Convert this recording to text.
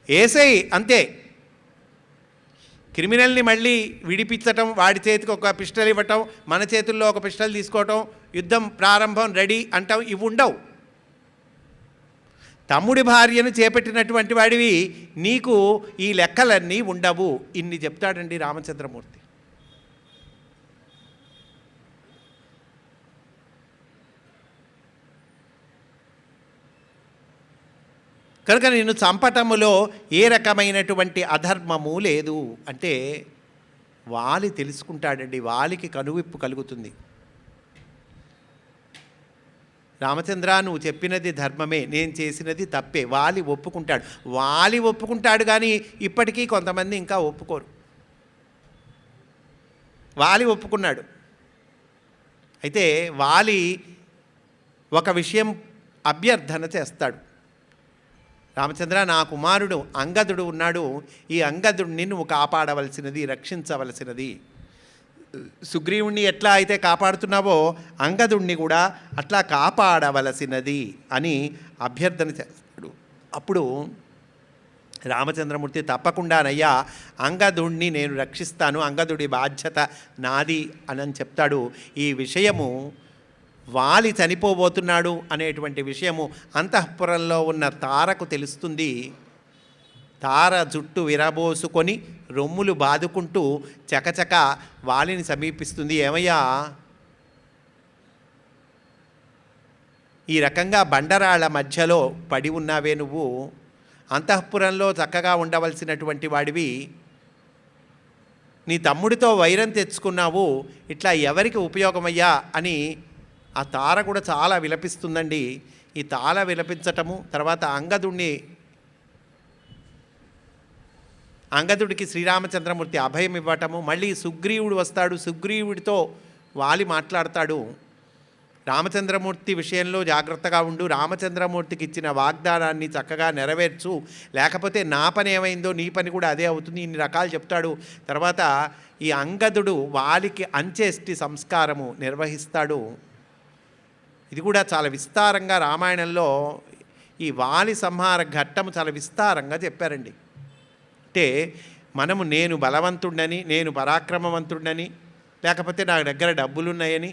ఏసేయి అంతే. క్రిమినల్ని మళ్ళీ విడిపించటం, వాడి చేతికి ఒక పిస్టల్ ఇవ్వటం, మన చేతుల్లో ఒక పిస్టల్ తీసుకోవటం, యుద్ధం ప్రారంభం రెడీ అంటాం, ఇవి ఉండవు. తమ్ముడి భార్యను చేపట్టినటువంటి వాడివి నీకు ఈ లెక్కలన్నీ ఉండవు. ఇన్ని చెప్తాడండి రామచంద్రమూర్తి. కనుక నిన్ను చంపటములో ఏ రకమైనటువంటి అధర్మము లేదు అంటే వాలి తెలుసుకుంటాడండి. వాలికి కనువిప్పు కలుగుతుంది. రామచంద్ర, నువ్వు చెప్పినది ధర్మమే, నేను చేసినది తప్పే. వాలి ఒప్పుకుంటాడు కానీ ఇప్పటికీ కొంతమంది ఇంకా ఒప్పుకోరు. వాలి ఒప్పుకున్నాడు. అయితే వాలి ఒక విషయం అభ్యర్థన చేస్తాడు. రామచంద్ర, నా కుమారుడు అంగదుడు ఉన్నాడు, ఈ అంగదుడిని నువ్వు కాపాడవలసినది, రక్షించవలసినది. సుగ్రీవుణ్ణి ఎట్లా అయితే కాపాడుతున్నావో అంగదుడిని కూడా అట్లా కాపాడవలసినది అని అభ్యర్థన చేస్తాడు. అప్పుడు రామచంద్రమూర్తి తప్పకుండానయ్యా, అంగదుడిని నేను రక్షిస్తాను, అంగదుడి బాధ్యత నాది అని చెప్తాడు. ఈ విషయము వాలి చనిపోబోతున్నాడు అనేటువంటి విషయము అంతఃపురంలో ఉన్న తారకు తెలుస్తుంది. తార జుట్టు విరబోసుకొని రొమ్ములు బాదుకుంటూ చకచక వాలిని సమీపిస్తుంది. ఏమయ్యా, ఈ రకంగా బండరాళ్ల మధ్యలో పడి ఉన్నావే నువ్వు, అంతఃపురంలో చక్కగా ఉండవలసినటువంటి వాడివి, నీ తమ్ముడితో వైరం తెచ్చుకున్నావు, ఇట్లా ఎవరికి ఉపయోగమయ్యా అని ఆ తార కూడా చాలా విలపిస్తుందండి. ఈ తార విలపించటము, తర్వాత అంగదుడికి శ్రీరామచంద్రమూర్తి అభయం ఇవ్వటము, మళ్ళీ సుగ్రీవుడు వస్తాడు, సుగ్రీవుడితో వాలి మాట్లాడతాడు. రామచంద్రమూర్తి విషయంలో జాగ్రత్తగా ఉండు, రామచంద్రమూర్తికి ఇచ్చిన వాగ్దానాన్ని చక్కగా నెరవేర్చు, లేకపోతే నా పని ఏమైందో నీ పని కూడా అదే అవుతుంది, ఇన్ని రకాలు చెప్తాడు. తర్వాత ఈ అంగదుడు వాలికి అంత్యేష్టి సంస్కారము నిర్వహిస్తాడు. ఇది కూడా చాలా విస్తారంగా రామాయణంలో ఈ వాలి సంహార ఘట్టము చాలా విస్తారంగా చెప్పారండి. అంటే నేను బలవంతుడని, నేను పరాక్రమవంతుడని, లేకపోతే నా దగ్గర డబ్బులున్నాయని,